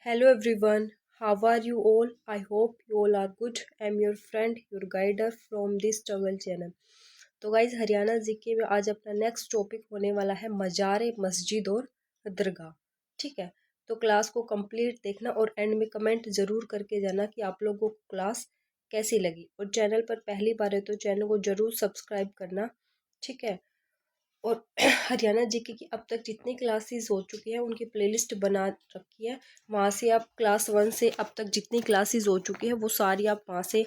Hello everyone, how are you all? I hope you all are good. I am your friend, your guider from this travel channel. तो guys Haryana GK में आज अपना next topic होने वाला है मज़ार मस्जिद और दरगाह। ठीक है, तो क्लास को कंप्लीट देखना और एंड में कमेंट ज़रूर करके जाना कि आप लोगों को क्लास कैसी लगी। और चैनल पर पहली बार है तो चैनल को ज़रूर सब्सक्राइब करना। ठीक है, और हरियाणा जीके की अब तक जितनी क्लासेस हो चुकी हैं उनकी प्लेलिस्ट बना रखी है। वहाँ से आप क्लास 1 से अब तक जितनी क्लासेस हो चुकी है वो सारी आप वहाँ से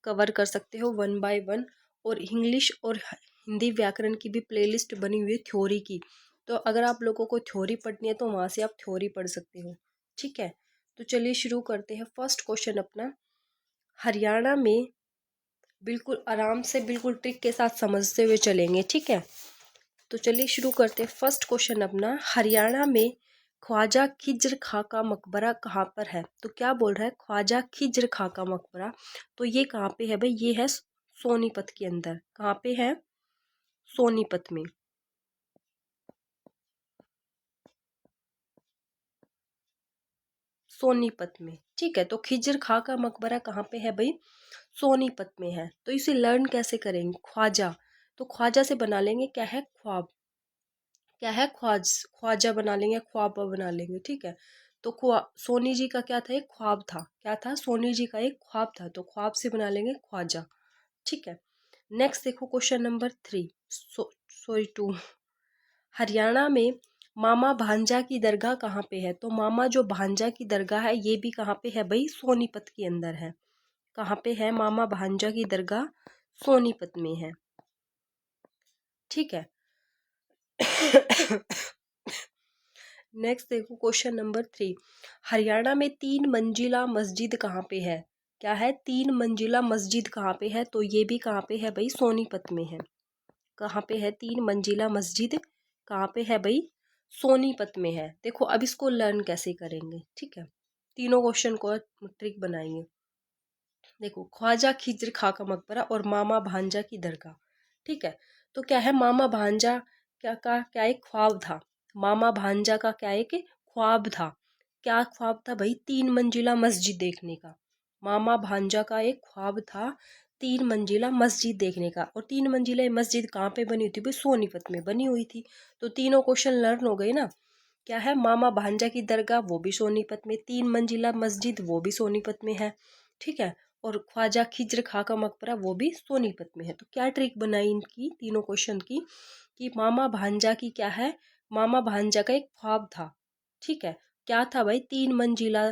कवर कर सकते हो 1 बाय 1। और इंग्लिश और हिंदी व्याकरण की भी प्लेलिस्ट बनी हुई है थ्योरी की। तो अगर आप लोगों को थ्योरी पढ़नी है तो वहाँ से आप थ्योरी पढ़ सकते हो। ठीक है, तो चलिए शुरू करते हैं। फर्स्ट क्वेश्चन अपना, हरियाणा में बिल्कुल आराम से बिल्कुल ट्रिक के साथ समझते हुए चलेंगे। ठीक है, तो चलिए शुरू करते हैं। फर्स्ट क्वेश्चन अपना, हरियाणा में ख्वाजा खिज्र खां का मकबरा कहाँ पर है? तो क्या बोल रहा है, ख्वाजा खिज्र खां का मकबरा। तो ये कहाँ पे है भाई? ये है सोनीपत के अंदर। कहाँ पे है? सोनीपत में। सोनीपत में। ठीक है, तो खिज्र खां का मकबरा कहाँ पे है भाई? सोनीपत में है। तो इसे लर्न कैसे करेंगे? ख्वाजा, तो ख्वाजा से बना लेंगे क्या है? ख्वाब। क्या है? ख्वाजा बना लेंगे, ख्वाब बना लेंगे। ठीक है, तो सोनी जी का क्या था? एक ख्वाब था। क्या था? सोनी जी का एक ख्वाब था, तो ख्वाब से बना लेंगे ख्वाजा। ठीक है, नेक्स्ट देखो क्वेश्चन नंबर 3, सॉरी 2। हरियाणा में मामा भांजा की दरगाह कहाँ पे है? तो मामा जो भांजा की दरगाह है ये भी कहाँ पे है भाई? सोनीपत के अंदर है। कहाँ पे है मामा भांजा की दरगाह? सोनीपत में है। ठीक है नेक्स्ट देखो क्वेश्चन नंबर 3, हरियाणा में 3 मंजिला मस्जिद कहाँ पे है? क्या है? 3 मंजिला मस्जिद कहाँ पे है? तो ये भी कहाँ पे है भाई? सोनीपत में है। कहाँ पे है 3 मंजिला मस्जिद? कहाँ पे है भाई? सोनीपत में है। देखो अब इसको लर्न कैसे करेंगे। ठीक है, तीनों क्वेश्चन को ट्रिक बनाएंगे। देखो, ख्वाजा खिज्र खां का मकबरा और मामा भांजा की दरगाह। ठीक है, तो क्या है? मामा भांजा क्या एक ख्वाब था। मामा भांजा का क्या एक ख्वाब था। क्या ख्वाब था भाई? 3 मंजिला मस्जिद देखने का। मामा भांजा का एक ख्वाब था 3 मंजिला मस्जिद देखने का। और 3 मंजिला मस्जिद कहाँ पे बनी हुई थी भाई? सोनीपत में बनी हुई थी। तो तीनों क्वेश्चन लर्न हो गए ना। क्या है? मामा भांजा की दरगाह वो भी सोनीपत में, 3 मंजिला मस्जिद वो भी सोनीपत में है। ठीक है, और ख्वाजा खिज्र खां का मकबरा वो भी सोनीपत में है। तो क्या ट्रिक बनाई इनकी तीनों क्वेश्चन की कि मामा भांजा की क्या है? मामा भांजा का एक ख्वाब था। ठीक है, क्या था भाई? 3 मंजिला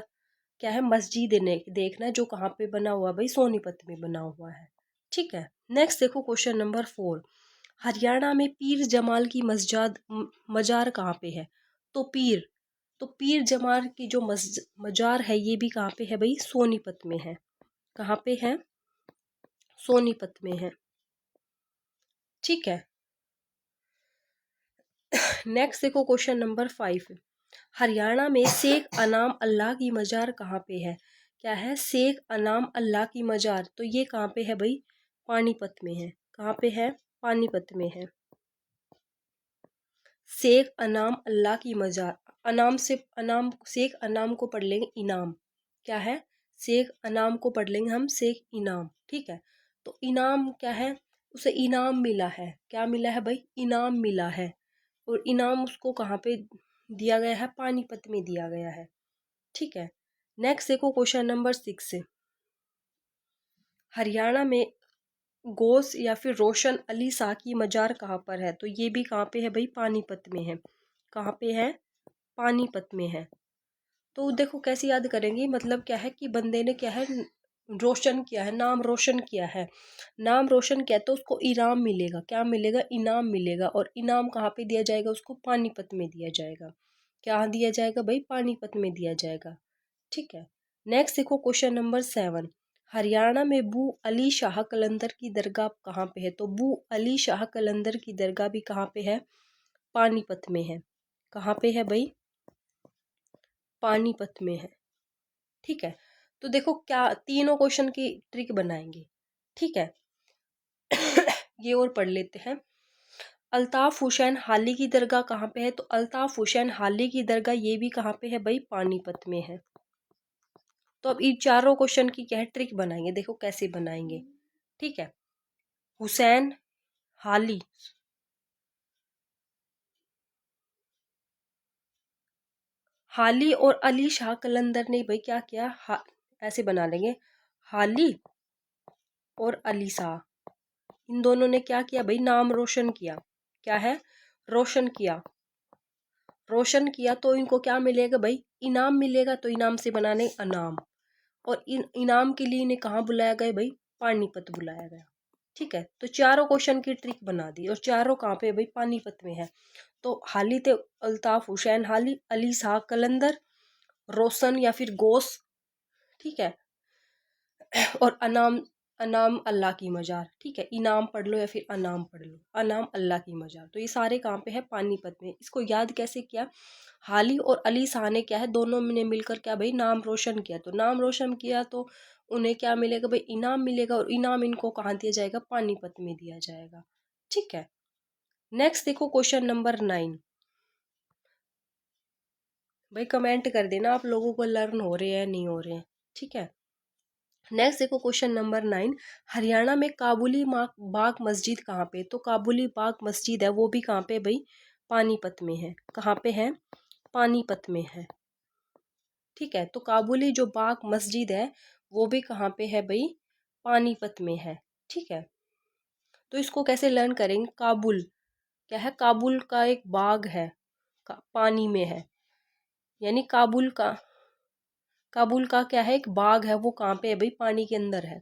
क्या है? मस्जिद देखना, जो कहाँ पे बना हुआ भाई? सोनीपत में बना हुआ है। ठीक है, नेक्स्ट देखो क्वेश्चन नंबर 4, हरियाणा में पीर जमाल की मजार कहाँ पे है? तो पीर जमाल की जो मजार है ये भी कहाँ पे है भाई? सोनीपत में है। कहाँ पे है? सोनीपत में है। ठीक है, नेक्स्ट देखो क्वेश्चन नंबर 5, हरियाणा में शेख अनाम अल्लाह की मजार कहाँ पे है? क्या है? शेख अनाम अल्लाह की मजार। तो ये कहाँ पे है भाई? पानीपत में है। कहाँ पे है? पानीपत में है। शेख अनाम अल्लाह की मजार। अनाम से अनाम, शेख अनाम को पढ़ लेंगे इनाम। क्या है? शेख अनाम को पढ़ लेंगे हम शेख इनाम। ठीक है, तो इनाम क्या है? उसे इनाम मिला है। क्या मिला है भाई? इनाम मिला है। और इनाम उसको कहाँ पे दिया गया है? पानीपत में दिया गया है। ठीक है, नेक्स्ट देखो क्वेश्चन नंबर 6, हरियाणा में गोस या फिर रोशन अली शाह की मजार कहाँ पर है? तो ये भी कहाँ पे है भाई? पानीपत में है। कहाँ पे है? पानीपत में है। तो देखो कैसे याद करेंगे, मतलब क्या है कि बंदे ने क्या है? रोशन किया है, नाम रोशन किया है। नाम रोशन किया तो उसको इनाम मिलेगा। क्या मिलेगा? इनाम मिलेगा। और इनाम कहाँ पे दिया जाएगा? उसको पानीपत में दिया जाएगा। क्या दिया जाएगा भाई? पानीपत में दिया जाएगा। ठीक है, नेक्स्ट देखो क्वेश्चन नंबर 7, हरियाणा में बू अली शाह कलंदर की दरगाह कहाँ पे है? तो बू अली शाह कलंदर की दरगाह भी कहाँ पे है? पानीपत में है। कहाँ पे है भाई? पानीपत में है। ठीक है, तो देखो क्या तीनों क्वेश्चन की ट्रिक बनाएंगे। ठीक है ये और पढ़ लेते हैं। अल्ताफ हुसैन हाली की दरगाह कहाँ पे है? तो अल्ताफ हुसैन हाली की दरगाह ये भी कहाँ पे है भाई? पानीपत में है। तो अब इन चारों क्वेश्चन की क्या है, ट्रिक बनाएंगे, देखो कैसे बनाएंगे। ठीक है, हुसैन हाली, हाली और अली शाह कलंदर ने भाई क्या किया, ऐसे बना लेंगे, हाली और अली शाह, इन दोनों ने क्या किया भाई? नाम रोशन किया। क्या है? रोशन किया। रोशन किया तो इनको क्या मिलेगा भाई? इनाम मिलेगा। तो इनाम से बनाने अनाम, और इन इनाम के लिए इन्हें कहाँ बुलाया गया भाई? पानीपत बुलाया गया। ठीक है, तो चारों क्वेश्चन की ट्रिक बना दी, और चारों कहाँ पे भाई? पानीपत में है। तो हाली थे अल्ताफ हुसैन हाली, अली शाह कलंदर, रोशन या फिर गोस, ठीक है, और अनाम, अनाम अल्लाह की मजार। ठीक है, इनाम पढ़ लो या फिर अनाम पढ़ लो, अनाम अल्लाह की मजार। तो ये सारे कहाँ पे है? पानीपत में। इसको याद कैसे किया? हाली और अली शाह ने क्या है, दोनों ने मिलकर क्या भाई? नाम रोशन किया। तो नाम रोशन किया तो उन्हें क्या मिलेगा भाई? इनाम मिलेगा, और इनाम इनको कहाँ दिया जाएगा? पानीपत में दिया जाएगा। ठीक है, नेक्स्ट देखो क्वेश्चन नंबर 9। भाई कमेंट कर देना आप लोगों को लर्न हो रहे हैं नहीं हो रहे हैं। ठीक है, नेक्स्ट देखो क्वेश्चन नंबर 9। हरियाणा में काबुली बाग मस्जिद कहाँ पे? तो काबुली बाग मस्जिद है वो भी कहाँ पे भाई? पानीपत में है। कहाँ पे है? पानीपत में है। ठीक है, तो काबुली जो बाग मस्जिद है वो भी कहाँ पे है भाई? पानीपत में है। ठीक है, तो इसको कैसे लर्न करेंगे? काबुल क्या है? काबुल का एक बाग है, पानी में है, यानी काबुल का क्या है? एक बाग है, वो कहाँ पे है भाई? पानी के अंदर है।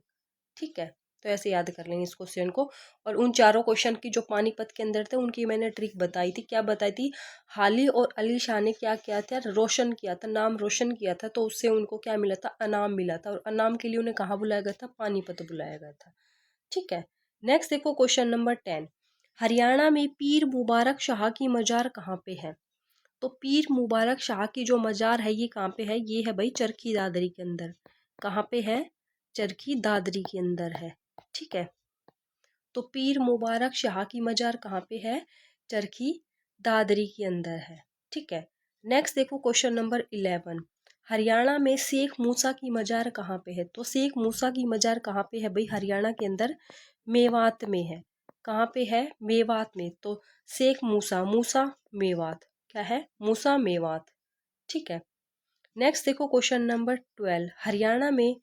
ठीक है, तो ऐसे याद कर लेंगे इस क्वेश्चन को। और उन चारों क्वेश्चन की जो पानीपत के अंदर थे उनकी मैंने ट्रिक बताई थी। क्या बताई थी? हाली और अली शाह ने क्या किया था? रोशन किया था, नाम रोशन किया था, तो उससे उनको क्या मिला था? अनाम मिला था, और अनाम के लिए उन्हें कहाँ बुलाया गया था? पानीपत बुलाया गया था। ठीक है, नेक्स्ट देखो क्वेश्चन नंबर 10। हरियाणा में पीर मुबारक शाह की मजार कहाँ पे है? तो पीर मुबारक शाह की जो मजार है ये कहाँ पे है? ये है भाई चरखी दादरी के अंदर। कहाँ पे है? चरखी दादरी के अंदर है। ठीक है, तो पीर मुबारक शाह की मजार कहाँ पे है? चरखी दादरी के अंदर है। ठीक है, नेक्स्ट देखो क्वेश्चन नंबर 11। हरियाणा में शेख मूसा की मजार कहाँ पे है? तो शेख मूसा की मजार कहाँ पे है भाई? हरियाणा के अंदर मेवात में है। कहाँ पे है? मेवात में। तो शेख मूसा, मूसा मेवात, क्या है? मूसा मेवात। ठीक है, नेक्स्ट देखो क्वेश्चन नंबर 12। हरियाणा में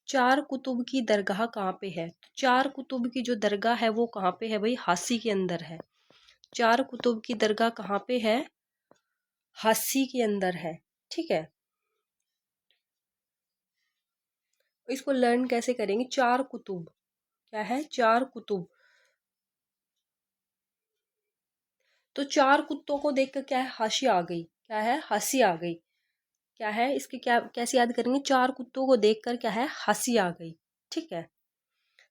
चार कुतुब की दरगाह कहाँ पे है? तो चार कुतुब की जो दरगाह है वो कहाँ पे है भाई? हासी के अंदर है। चार कुतुब की दरगाह कहाँ पे है? हासी के अंदर है। ठीक है, इसको लर्न कैसे करेंगे? चार कुतुब क्या है? चार कुतुब, तो चार कुत्तों को देखकर क्या है? हंसी आ गई। क्या है? हंसी आ गई। क्या है इसके, क्या कैसे याद करेंगे? चार कुत्तों को देखकर क्या है? हंसी आ गई। ठीक है,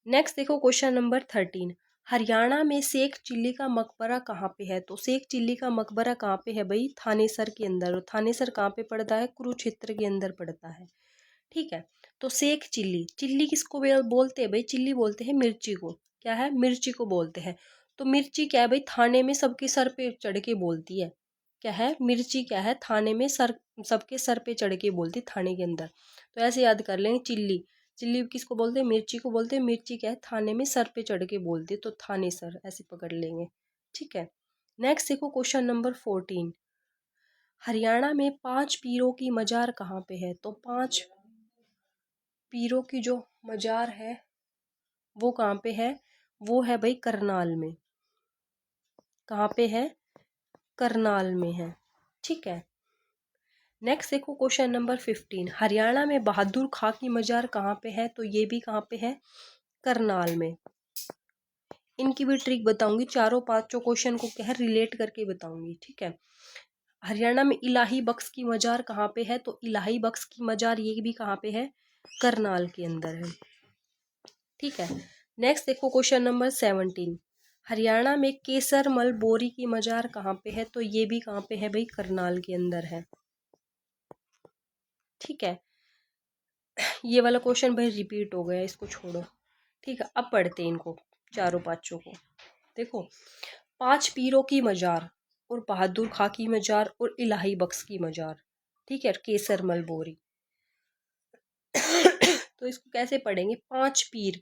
नेक्स्ट देखो क्वेश्चन नंबर 13। हरियाणा में शेख चिल्ली का मकबरा कहाँ पे है? तो शेख चिल्ली का मकबरा कहाँ पे है भाई? थानेसर के अंदर। और थानेसर कहाँ पे पड़ता है? कुरुक्षेत्र के अंदर पड़ता है। ठीक है, तो शेख चिल्ली, चिल्ली किसको बोलते हैं भाई? चिल्ली बोलते हैं मिर्ची को। क्या है? मिर्ची को बोलते हैं। तो मिर्ची क्या है भाई? थाने में सबके सर पे चढ़ के बोलती है। क्या है? मिर्ची क्या है? थाने में सबके सर पे चढ़ के बोलती है थाने के अंदर। तो ऐसे याद कर लेंगे, चिल्ली, चिल्ली किसको बोलते हैं? मिर्ची को बोलते हैं। मिर्ची क्या है? थाने में सर पे चढ़ के बोलती है, तो थाने सर ऐसे पकड़ लेंगे। ठीक है, नेक्स्ट देखो क्वेश्चन नंबर 14। हरियाणा में 5 पीरों की मजार कहाँ पे है? तो 5 पीरों की जो मजार है वो कहाँ पे है? वो है भाई करनाल में। कहाँ पे है? करनाल में है। ठीक है, नेक्स्ट देखो क्वेश्चन नंबर 15। हरियाणा में बहादुर खां की मजार कहाँ पे है? तो ये भी कहाँ पे है? करनाल में। इनकी भी ट्रिक बताऊंगी, चारों पांचों क्वेश्चन को क्या है? रिलेट करके बताऊंगी। ठीक है, हरियाणा में इलाही बख्श की मजार कहाँ पे है? तो इलाही बख्श की मजार ये भी कहाँ पे है? करनाल के अंदर है। ठीक है, नेक्स्ट देखो क्वेश्चन नंबर 17। हरियाणा में केसरमल बोरी की मजार कहाँ पे है? तो ये भी कहाँ पे है भाई? करनाल के अंदर है। ठीक है, ये वाला क्वेश्चन भाई रिपीट हो गया, इसको छोड़ो। ठीक है, अब पढ़ते हैं इनको चारों पांचों को। देखो, 5 पीरों की मजार और बहादुर खां की मजार और इलाही बख्श की मजार, ठीक है, केसर मल बोरी। तो इसको कैसे पढ़ेंगे? 5 पीर,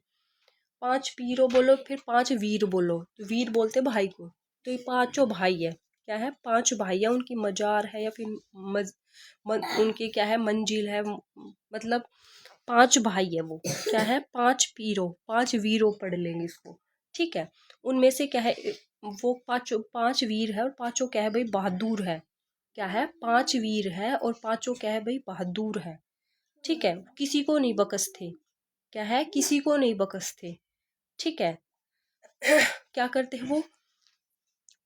5 पीरो बोलो, फिर 5 वीर बोलो, तो वीर बोलते भाई को, तो ये पांचों भाई है, क्या है, 5 भाई है, उनकी मजार है या फिर उनकी क्या है, मंजिल है, मतलब 5 भाई है वो, क्या है, 5 पीरो, 5 वीरों पढ़ लेंगे इसको, ठीक है। उनमें से क्या है, वो पांचों 5 वीर है और पांचों क्या है भाई, बहादुर है, क्या है, 5 वीर है और पांचों क्या है भाई, बहादुर है, ठीक है। किसी को नहीं बकसते, क्या है, किसी को नहीं बकसते, ठीक है। क्या करते हैं वो,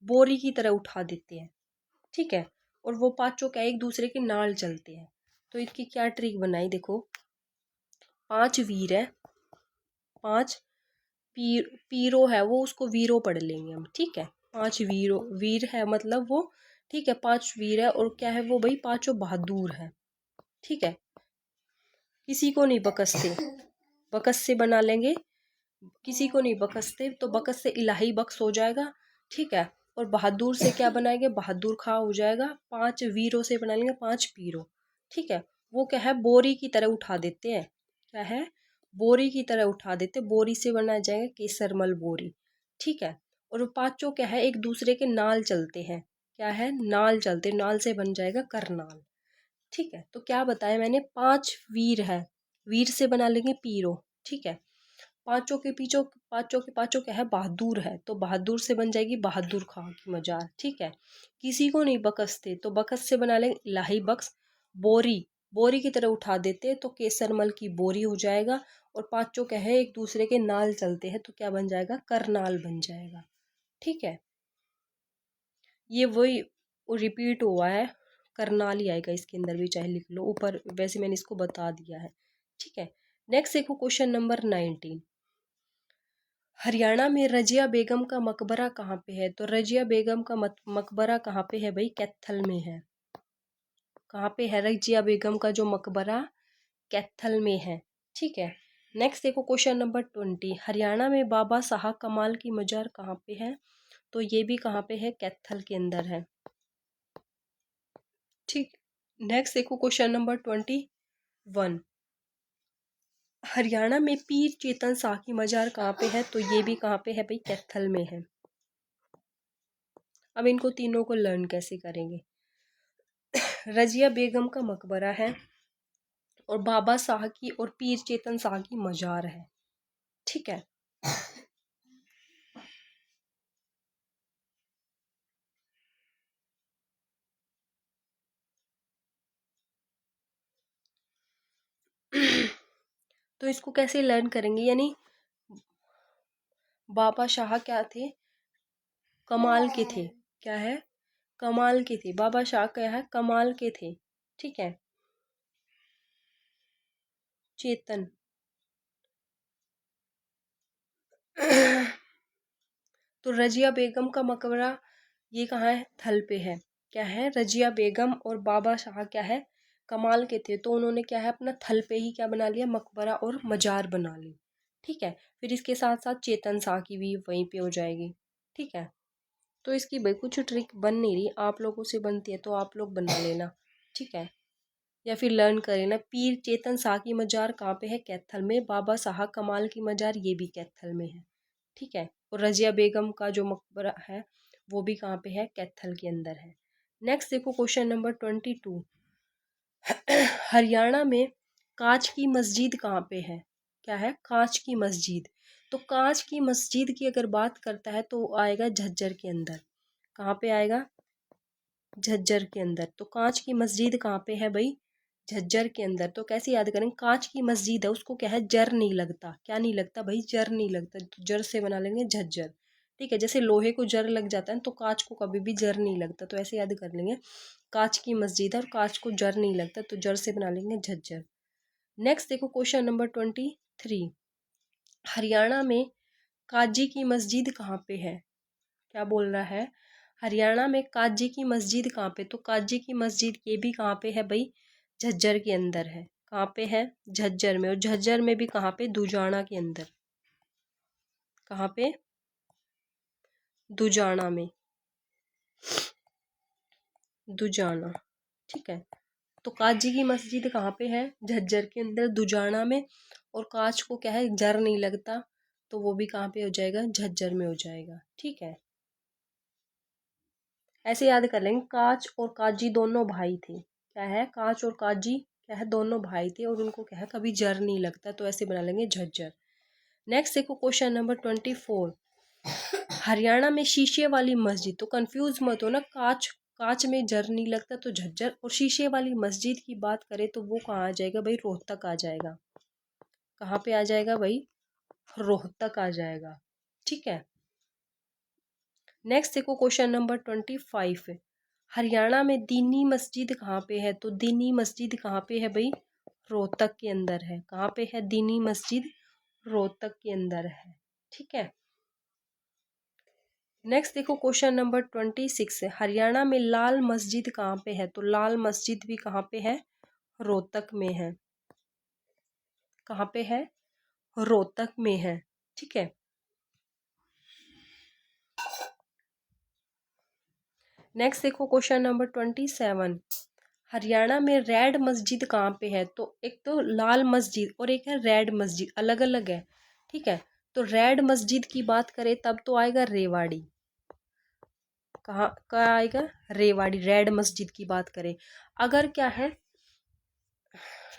बोरी की तरह उठा देते हैं, ठीक है। और वो पांचों क्या एक दूसरे के नाल चलते हैं। तो इसकी क्या ट्रिक बनाई, देखो, 5 वीर है, 5 पीरो है, वो उसको वीरो पढ़ लेंगे हम, ठीक है। 5 वीरो, वीर है मतलब वो, ठीक है, 5 वीर है और क्या है वो भाई, पांचों बहादुर है, ठीक है। किसी को नहीं बकसते, बकस से बना लेंगे, किसी को नहीं बकसते, तो बकस से इलाही बख्श हो जाएगा, ठीक है। और बहादुर से क्या बनाएंगे, बहादुर खां हो जाएगा। 5 वीरों से बना लेंगे 5 पीरो, ठीक है। वो क्या है, बोरी की तरह उठा देते हैं, क्या है, बोरी की तरह उठा देते, बोरी से बना जाएगा केसरमल बोरी, ठीक है। और वो पांचों क्या है, एक दूसरे के नाल चलते हैं, क्या है, नाल चलते, नाल से बन जाएगा करनाल, ठीक है। तो क्या बताया मैंने, 5 वीर है, वीर से बना लेंगे पीरो, ठीक है। पांचों के पीछे, पांचों के पांचों क्या है, बहादुर है, तो बहादुर से बन जाएगी बहादुर खां की मजार, ठीक है। किसी को नहीं बकसते, तो बकस से बना लेंगे इलाही बख्श। बोरी, बोरी की तरह उठा देते तो केसरमल की बोरी हो जाएगा। और पांचों क्या है, एक दूसरे के नाल चलते हैं, तो क्या बन जाएगा, करनाल बन जाएगा, ठीक है। ये वही रिपीट हुआ है, करनाल ही आएगा इसके अंदर भी, चाहे लिख लो ऊपर, वैसे मैंने इसको बता दिया है, ठीक है। नेक्स्ट देखो क्वेश्चन नंबर 19, हरियाणा में रजिया बेगम का मकबरा कहाँ पे है? तो रजिया बेगम का मकबरा कहाँ पे है भाई, कैथल में है। कहाँ पे है रजिया बेगम का जो मकबरा, कैथल में है, ठीक है। नेक्स्ट देखो क्वेश्चन नंबर 20, हरियाणा में बाबा शाह कमाल की मजार कहाँ पे है? तो ये भी कहाँ पे है, कैथल के अंदर है, ठीक। नेक्स्ट देखो क्वेश्चन नंबर 21, हरियाणा में पीर चेतन शाह की मजार कहाँ पे है? तो ये भी कहाँ पे है भाई, कैथल में है। अब इनको तीनों को लर्न कैसे करेंगे, रजिया बेगम का मकबरा है और बाबा शाह की और पीर चेतन शाह की मजार है, ठीक है। तो इसको कैसे लर्न करेंगे, यानी बाबा शाह क्या थे, कमाल के थे, क्या है, कमाल के थे, बाबा शाह क्या है, कमाल के थे, ठीक है। चेतन तो रजिया बेगम का मकबरा ये कहाँ है, थल पे है, क्या है, रजिया बेगम और बाबा शाह क्या है, कमाल के थे, तो उन्होंने क्या है, अपना थल पे ही क्या बना लिया, मकबरा और मजार बना ली, ठीक है। फिर इसके साथ साथ चेतन शाह की भी वहीं पे हो जाएगी, ठीक है। तो इसकी भाई कुछ ट्रिक बन नहीं रही, आप लोगों से बनती है तो आप लोग बना लेना, ठीक है, या फिर लर्न कर लेना। पीर चेतन शाह की मजार कहाँ पे है, कैथल में। बाबा शाह कमाल की मजार ये भी कैथल में है, ठीक है। और रजिया बेगम का जो मकबरा है वो भी कहाँ पे है, कैथल के अंदर है। नेक्स्ट देखो क्वेश्चन नंबर 22, हरियाणा में कांच की मस्जिद कहाँ पे है? क्या है, कांच की मस्जिद। तो कांच की मस्जिद की अगर बात करता है तो आएगा झज्जर के अंदर। कहाँ पे आएगा, झज्जर के अंदर। तो कांच की मस्जिद कहाँ पे है भाई, झज्जर के अंदर। तो कैसे याद करेंगे, कांच की मस्जिद है, उसको क्या है, जर नहीं लगता, क्या नहीं लगता भाई, जर नहीं लगता, तो जर से बना लेंगे झज्जर, ठीक है। जैसे लोहे को जर लग जाता है तो कांच को कभी भी जर नहीं लगता, तो ऐसे याद कर लेंगे, कांच की मस्जिद है और कांच को जर नहीं लगता, तो जर से बना लेंगे झज्जर। नेक्स्ट देखो क्वेश्चन नंबर 23, हरियाणा में काजी की मस्जिद कहाँ पे है? क्या बोल रहा है, हरियाणा में काजी की मस्जिद कहाँ पे? तो काजी की मस्जिद ये भी कहाँ पे है भाई, झज्जर के अंदर है। कहाँ पे है, झज्जर में। और झज्जर में भी कहाँ पे, दुजाना के अंदर। कहाँ पे, दुजाना में, दुजाना। ठीक है, तो काजी की मस्जिद कहाँ पे है? झज्जर के अंदर, दुजाना में। और काज को क्या है, जर नहीं लगता, तो वो भी कहाँ पे हो जाएगा? झज्जर में हो जाएगा। ठीक है, ऐसे याद कर लेंगे। काच और काजी दोनों भाई थे। क्या है? काच और काजी क्या है? दोनों भाई थे और उनको क्या है, कभी जर नहीं लगता, तो ऐसे बना लेंगे झज्जर। नेक्स्ट देखो क्वेश्चन नंबर 24। हरियाणा में शीशे वाली मस्जिद, तो कंफ्यूज मत हो ना, काच काच में जर नहीं लगता तो झज्जर, और शीशे वाली मस्जिद की बात करें तो वो कहाँ आ जाएगा भाई? रोहतक आ जाएगा। कहाँ पे आ जाएगा भाई? रोहतक आ जाएगा। ठीक है, नेक्स्ट देखो क्वेश्चन नंबर 25। हरियाणा में दीनी मस्जिद कहाँ पे है? तो दीनी मस्जिद कहाँ पे है भाई? रोहतक के अंदर है। कहाँ पे है दीनी मस्जिद? रोहतक के अंदर है। ठीक है, नेक्स्ट देखो क्वेश्चन नंबर 26। हरियाणा में लाल मस्जिद कहाँ पे है? तो लाल मस्जिद भी कहाँ पे है? रोहतक में है। कहाँ पे है? रोहतक में है। ठीक है, नेक्स्ट देखो क्वेश्चन नंबर 27। हरियाणा में रेड मस्जिद कहाँ पे है? तो एक तो लाल मस्जिद और एक है रेड मस्जिद, अलग अलग है। ठीक है, तो रेड मस्जिद की बात करें तब तो आएगा रेवाड़ी। कहाँ आएगा? रेवाड़ी। रेड मस्जिद की बात करें, अगर क्या है,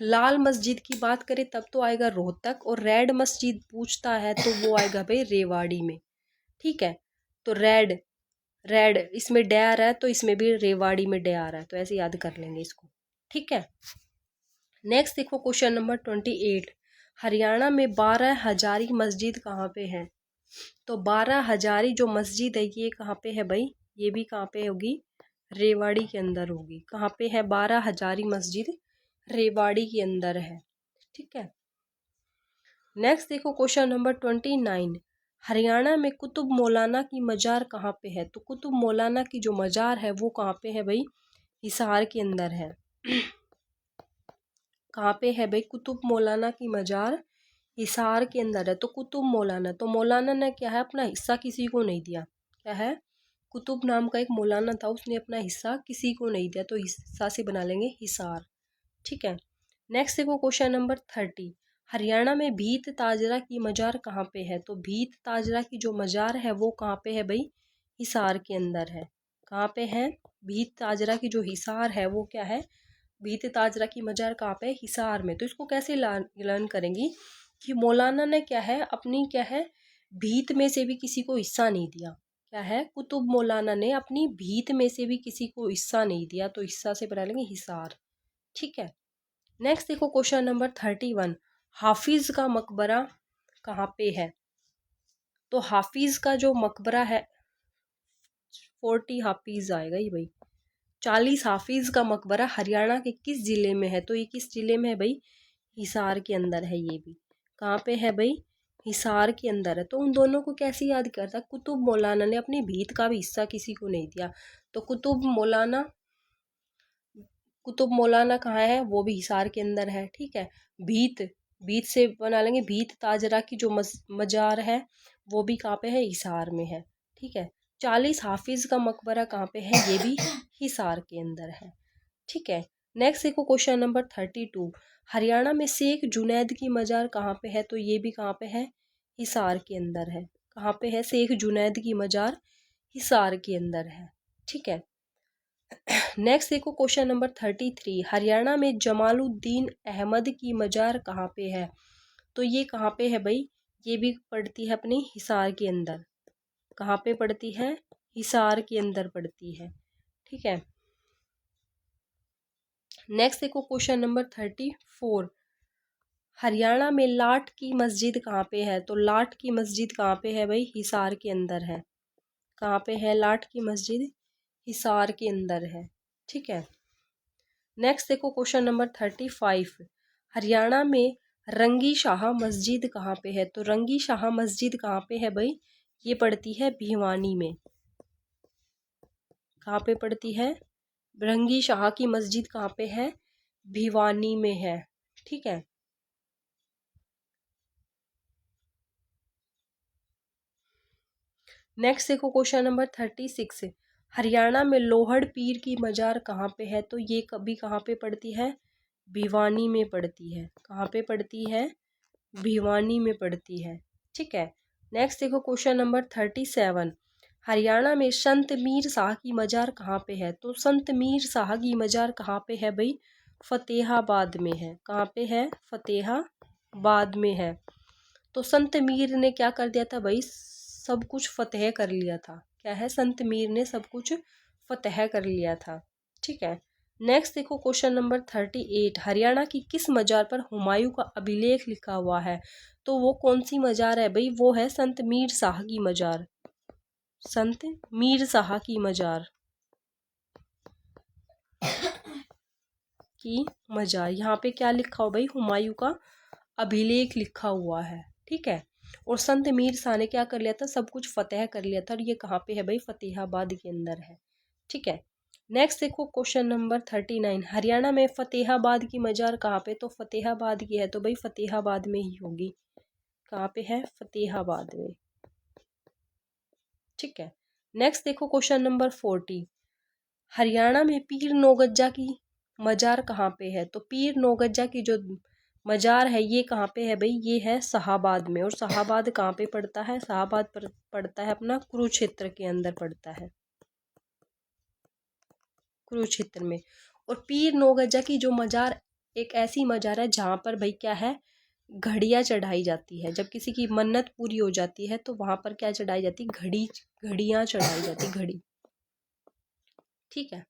लाल मस्जिद की बात करें तब तो आएगा रोहतक, और रेड मस्जिद पूछता है तो वो आएगा भाई रेवाड़ी में। ठीक है, तो रेड, रेड इसमें डे आ रहा है तो इसमें भी रेवाड़ी में डे आ रहा है, तो ऐसे याद कर लेंगे इसको। ठीक है, नेक्स्ट देखो क्वेश्चन नंबर 28। हरियाणा में 12 हजारी मस्जिद कहाँ पे है? तो 12 हजारी जो मस्जिद है ये कहाँ पे है भाई? ये भी कहाँ पे होगी? रेवाड़ी के अंदर होगी। कहाँ पे है 12 हजारी मस्जिद? रेवाड़ी के अंदर है। ठीक है, नेक्स्ट देखो क्वेश्चन नंबर 29। हरियाणा में कुतुब मौलाना की मजार कहाँ पे है? तो कुतुब मौलाना की जो मजार है वो कहाँ पे है भाई? हिसार के अंदर है। कहाँ पे है भाई कुतुब मौलाना की मजार? हिसार के अंदर है। तो कुतुब मौलाना, तो मौलाना ने क्या है, अपना हिस्सा किसी को नहीं दिया। क्या है? कुतुब नाम का एक मौलाना था, उसने अपना हिस्सा किसी को नहीं दिया, तो हिस्सा से बना लेंगे हिसार। ठीक है, नेक्स्ट देखो क्वेश्चन नंबर 30। हरियाणा में भीत ताजरा की मजार कहाँ पे है? तो भीत ताजरा की जो मजार है वो कहाँ पे है भाई? हिसार के अंदर है। कहाँ पे है? भीत ताजरा की जो हिसार है वो क्या है? भीत ताजरा की मजार कहाँ पे? हिसार में। तो इसको कैसे लर्न करेंगी कि मौलाना ने क्या है, अपनी क्या है, भीत में से भी किसी को हिस्सा नहीं दिया। क्या है? कुतुब मौलाना ने अपनी भीत में से भी किसी को हिस्सा नहीं दिया, तो हिस्सा से बना लेंगे हिसार। ठीक है, नेक्स्ट देखो क्वेश्चन नंबर 31। हाफिज का मकबरा कहाँ पे है? तो हाफिज का जो मकबरा है, 40 हाफिज आएगा ये भाई। 40 हाफिज का मकबरा हरियाणा के किस जिले में है? तो ये किस जिले में है भाई? हिसार के अंदर है ये भी। कहाँ पे है भाई? हिसार के अंदर है। तो उन दोनों को कैसे याद करता? कुतुब मौलाना ने अपनी भीत का भी हिस्सा किसी को नहीं दिया, तो कुतुब मौलाना कहाँ है? वो भी हिसार के अंदर है। ठीक है, भीत, भीत से बना लेंगे भीत ताजरा की जो मजार है वो भी कहाँ पे है? हिसार में है। ठीक है, 40 हाफिज का मकबरा कहाँ पे है? ये भी हिसार के अंदर है। ठीक है, नेक्स्ट देखो क्वेश्चन नंबर 32। हरियाणा में शेख जुनैद की मजार कहाँ पे है? तो ये भी कहाँ पे है? हिसार के अंदर है। कहाँ पे है शेख जुनैद की मजार? हिसार के अंदर है। ठीक है, नेक्स्ट देखो क्वेश्चन नंबर 33। हरियाणा में जमालुद्दीन अहमद की मजार कहाँ पे है? तो ये कहाँ पे है भाई? ये भी पड़ती है अपनी हिसार के अंदर। कहाँ पे पड़ती है? हिसार के अंदर पड़ती है। ठीक है, नेक्स्ट देखो क्वेश्चन नंबर 34। हरियाणा में लाट की मस्जिद कहाँ पे है? तो लाट की मस्जिद कहाँ पे है भाई? हिसार के अंदर है। कहाँ पे है लाट की मस्जिद? हिसार के अंदर है। ठीक है, नेक्स्ट देखो क्वेश्चन नंबर 35। हरियाणा में रंगी शाह मस्जिद कहाँ पे है? तो रंगी शाह मस्जिद कहाँ पे है भाई? ये पड़ती है भिवानी में। कहाँ पे पड़ती है? रंगी शाह की मस्जिद कहाँ पे है? भिवानी में है। ठीक है, नेक्स्ट देखो क्वेश्चन नंबर 36, हरियाणा में लोहड़ पीर की मजार कहाँ पे है? तो ये कभी कहाँ पे पड़ती है? भिवानी में पड़ती है। कहाँ पे पड़ती है? भिवानी में पड़ती है। ठीक है। नेक्स्ट देखो क्वेश्चन नंबर 37, हरियाणा में संत मीर शाह की मजार कहाँ पे है? तो संत मीर शाह की मजार कहाँ पे है भाई? फतेहाबाद में है। कहाँ पे है? फतेहाबाद में है। तो संत मीर ने क्या कर दिया था भाई? सब कुछ फतेह कर लिया था। क्या है? संत मीर ने सब कुछ फतेह कर लिया था। ठीक है। नेक्स्ट देखो क्वेश्चन नंबर 38, हरियाणा की किस मजार पर हुमायूं का अभिलेख लिखा हुआ है? तो वो कौन सी मजार है भाई? वो है संत मीर शाह की मजार। संत मीर शाह की मजार की मजार, यहाँ पे क्या लिखा हुआ भाई? हुमायूं का अभिलेख लिखा हुआ है। ठीक है। और संत मीर शाह ने क्या कर लिया था? सब कुछ फतेह कर लिया था। और ये कहाँ पे है भाई? फतेहाबाद के अंदर है। ठीक है। नेक्स्ट देखो क्वेश्चन नंबर 39, हरियाणा में फतेहाबाद की मजार कहाँ पे? तो फतेहाबाद की है तो भाई फतेहाबाद में ही होगी। कहाँ पे है? फतेहाबाद में। ठीक है। नेक्स्ट देखो क्वेश्चन नंबर 40, हरियाणा में पीर नौगज्जा की मजार कहाँ पे है? तो पीर नौगज्जा की जो मजार है ये कहाँ पे है भाई? ये है शाहाबाद में। और शाहाबाद कहाँ पे पड़ता है? शाहाबाद पर पड़ता है अपना कुरुक्षेत्र के अंदर पड़ता है, कुरुक्षेत्र में। और पीर नौगज्जा की जो मजार एक ऐसी मजार है जहाँ पर भाई क्या है? घड़ियाँ चढ़ाई जाती है। जब किसी की मन्नत पूरी हो जाती है तो वहाँ पर क्या चढ़ाई जाती? घड़ियाँ चढ़ाई जाती, घड़ी। ठीक है।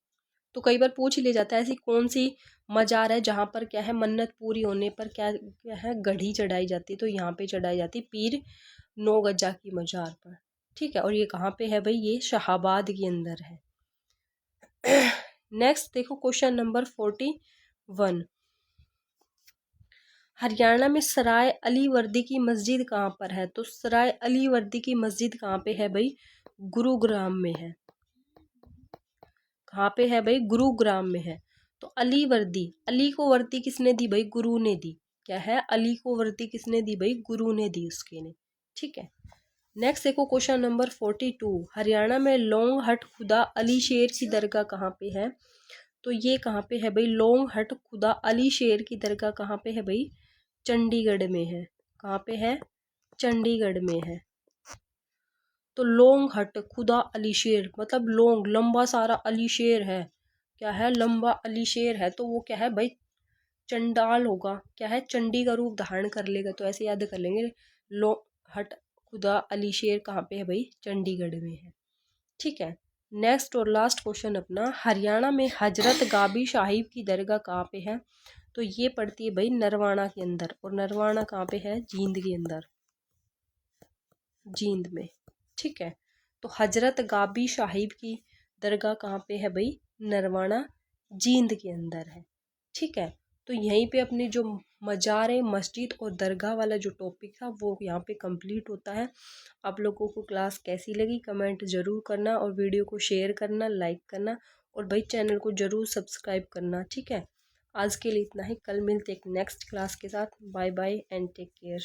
तो कई बार पूछ लिया जाता है ऐसी कौन सी मजार है जहाँ पर क्या है? मन्नत पूरी होने पर क्या क्या है? घड़ी चढ़ाई जाती। तो यहाँ पे चढ़ाई जाती पीर नौगज्जा की मजार पर। ठीक है। और ये कहाँ पे है भाई? ये शाहाबाद के अंदर है। नेक्स्ट देखो क्वेश्चन नंबर 41, हरियाणा में सराय अली वर्दी की मस्जिद कहाँ पर है? तो सराय अली वर्दी की मस्जिद कहाँ पे है भाई? गुरुग्राम में है। कहाँ पे है भाई? गुरुग्राम में है। तो अली वर्दी, अली को वर्दी किसने दी भाई? गुरु ने दी। क्या है? अली को वर्दी किसने दी भाई? गुरु ने दी उसके ने। ठीक है। नेक्स्ट देखो क्वेश्चन नंबर 42, हरियाणा में लोंग हट खुदा अली शेर की दरगाह कहाँ पे है? तो ये कहाँ पे है भाई? लोंग हट खुदा अली शेर की दरगाह कहाँ पे है भाई? चंडीगढ़ में है। कहाँ पे है? चंडीगढ़ में है। तो लोंग हट खुदा अली शेर मतलब लोंग लंबा सारा, अली शेर है। क्या है? लंबा अली शेर है। तो वो क्या है भाई? चंडाल होगा। क्या है? चंडी का रूप धारण कर लेगा। तो ऐसे याद कर लेंगे। लो हट खुदा अली शेर कहाँ पे है भाई? चंडीगढ़ में है। ठीक है। नेक्स्ट और लास्ट क्वेश्चन अपना, हरियाणा में हजरत गाबी साहिब की दरगाह कहाँ पे है? तो ये पड़ती है भाई नरवाना के अंदर। और नरवाना कहाँ पे है? जींद के अंदर, जींद में। ठीक है। तो हजरत गाबी साहिब की दरगाह कहाँ पे है भाई? नरवाना जींद के अंदर है। ठीक है। तो यहीं पे अपनी जो मजार मस्जिद और दरगाह वाला जो टॉपिक था वो यहाँ पे कंप्लीट होता है। आप लोगों को क्लास कैसी लगी कमेंट ज़रूर करना, और वीडियो को शेयर करना, लाइक करना, और भाई चैनल को ज़रूर सब्सक्राइब करना। ठीक है। आज के लिए इतना ही। कल मिलते एक नेक्स्ट क्लास के साथ। Bye bye and take care.